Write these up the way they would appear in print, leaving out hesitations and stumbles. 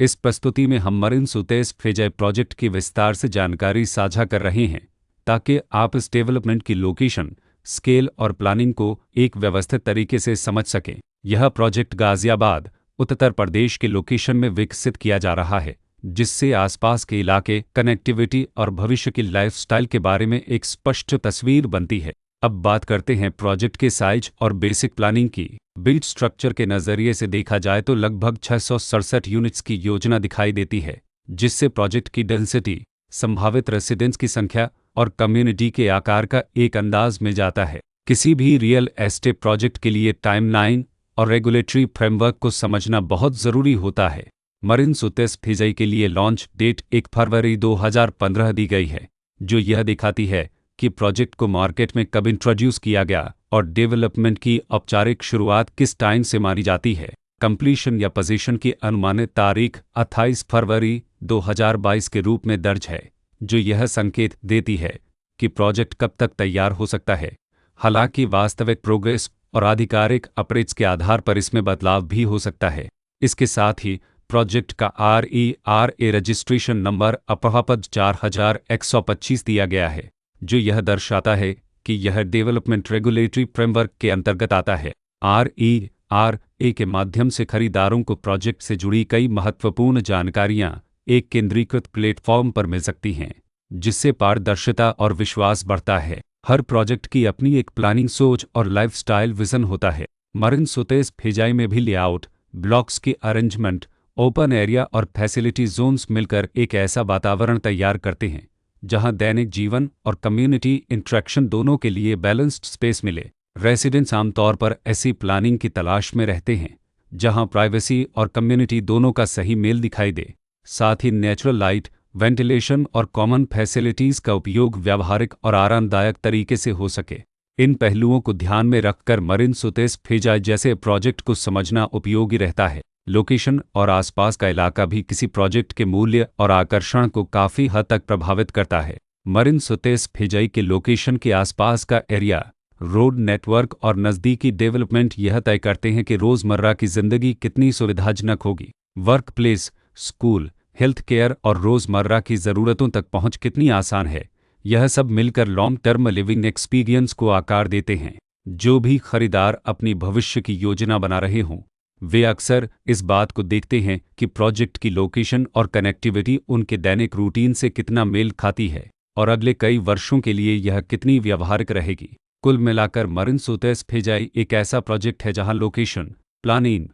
इस प्रस्तुति में हम मरीन सुतेस फिजाई प्रोजेक्ट की विस्तार से जानकारी साझा कर रहे हैं ताकि आप इस डेवलपमेंट की लोकेशन, स्केल और प्लानिंग को एक व्यवस्थित तरीके से समझ सकें। यह प्रोजेक्ट गाजियाबाद, उत्तर प्रदेश के लोकेशन में विकसित किया जा रहा है, जिससे आसपास के इलाके, कनेक्टिविटी और भविष्य की लाइफस्टाइल के बारे में एक स्पष्ट तस्वीर बनती है। अब बात करते हैं प्रोजेक्ट के साइज और बेसिक प्लानिंग की। बिल्ड स्ट्रक्चर के नज़रिए से देखा जाए तो लगभग 667 यूनिट्स की योजना दिखाई देती है, जिससे प्रोजेक्ट की डेंसिटी, संभावित रेसिडेंट्स की संख्या और कम्युनिटी के आकार का एक अंदाज मिल जाता है। किसी भी रियल एस्टेट प्रोजेक्ट के लिए टाइमलाइन और रेगुलेटरी फ्रेमवर्क को समझना बहुत ज़रूरी होता है। मरीन सुतेस फिजाई के लिए लॉन्च डेट 1 फरवरी 2015 दी गई है, जो यह दिखाती है कि प्रोजेक्ट को मार्केट में कब इंट्रोड्यूस किया गया और डेवलपमेंट की औपचारिक शुरुआत किस टाइम से मानी जाती है। कंप्लीशन या पोजीशन की अनुमानित तारीख 28 फरवरी 2022 के रूप में दर्ज है, जो यह संकेत देती है कि प्रोजेक्ट कब तक तैयार हो सकता है। हालांकि वास्तविक प्रोग्रेस और आधिकारिक अपडेट्स के आधार पर इसमें बदलाव भी हो सकता है। इसके साथ ही प्रोजेक्ट का RERA रजिस्ट्रेशन नंबर अपवापद 4125 दिया गया है, जो यह दर्शाता है कि यह डेवलपमेंट रेगुलेटरी फ्रेमवर्क के अंतर्गत आता है। RERA के माध्यम से खरीदारों को प्रोजेक्ट से जुड़ी कई महत्वपूर्ण जानकारियां एक केंद्रीकृत प्लेटफॉर्म पर मिल सकती हैं, जिससे पारदर्शिता और विश्वास बढ़ता है। हर प्रोजेक्ट की अपनी एक प्लानिंग सोच और लाइफस्टाइल विजन होता है। मरीन सुतेस फिजाई में भी लेआउट, ब्लॉक्स की अरेंजमेंट, ओपन एरिया और फैसिलिटी जोन्स मिलकर एक ऐसा वातावरण तैयार करते हैं जहां दैनिक जीवन और कम्युनिटी इंटरेक्शन दोनों के लिए बैलेंस्ड स्पेस मिले। रेसिडेंट्स आमतौर पर ऐसी प्लानिंग की तलाश में रहते हैं जहां प्राइवेसी और कम्युनिटी दोनों का सही मेल दिखाई दे। साथ ही नेचुरल लाइट, वेंटिलेशन और कॉमन फैसिलिटीज़ का उपयोग व्यावहारिक और आरामदायक तरीके से हो सके। इन पहलुओं को ध्यान में रखकर मरीन सुतेस फिजाई जैसे प्रोजेक्ट को समझना उपयोगी रहता है। लोकेशन और आसपास का इलाका भी किसी प्रोजेक्ट के मूल्य और आकर्षण को काफ़ी हद तक प्रभावित करता है। मरीन सुतेस फिजाई के लोकेशन के आसपास का एरिया, रोड नेटवर्क और नज़दीकी डेवलपमेंट यह तय करते हैं कि रोज़मर्रा की ज़िंदगी कितनी सुविधाजनक होगी। Work place, school, health care और रोज़मर्रा की ज़रूरतों तक पहुंच कितनी आसान है। यह सब मिलकर लॉन्ग टर्म लिविंग एक्सपीरियंस को आकार देते हैं। जो भी खरीदार अपनी भविष्य की योजना बना रहे हों, वे अक्सर इस बात को देखते हैं कि प्रोजेक्ट की लोकेशन और कनेक्टिविटी उनके दैनिक रूटीन से कितना मेल खाती है और अगले कई वर्षों के लिए यह कितनी व्यावहारिक रहेगी। कुल मिलाकर मरीन सुतेस फिजाई एक ऐसा प्रोजेक्ट है जहां लोकेशन, प्लानिंग,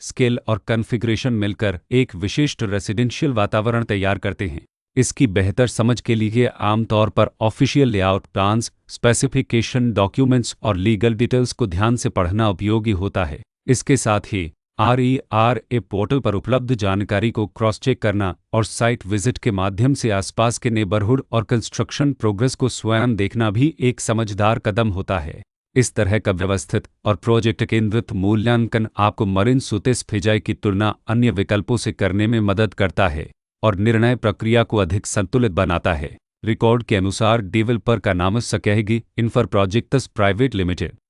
स्केल और कॉन्फ़िगरेशन मिलकर एक विशिष्ट रेसिडेंशियल वातावरण तैयार करते हैं। इसकी बेहतर समझ के लिए आमतौर पर official layout plans, specification documents और लीगल डिटेल्स को ध्यान से पढ़ना उपयोगी होता है। इसके साथ ही RERA पोर्टल पर उपलब्ध जानकारी को क्रॉस चेक करना और साइट विजिट के माध्यम से आसपास के नेबरहुड और कंस्ट्रक्शन प्रोग्रेस को स्वयं देखना भी एक समझदार कदम होता है। इस तरह का व्यवस्थित और प्रोजेक्ट केंद्रित मूल्यांकन आपको मरीन सुतेस फिजाई की तुलना अन्य विकल्पों से करने में मदद करता है और निर्णय प्रक्रिया को अधिक संतुलित बनाता है। रिकॉर्ड के अनुसार डेवलपर का नाम सकैगी इन्फ्रा प्रोजेक्ट्स प्राइवेट लिमिटेड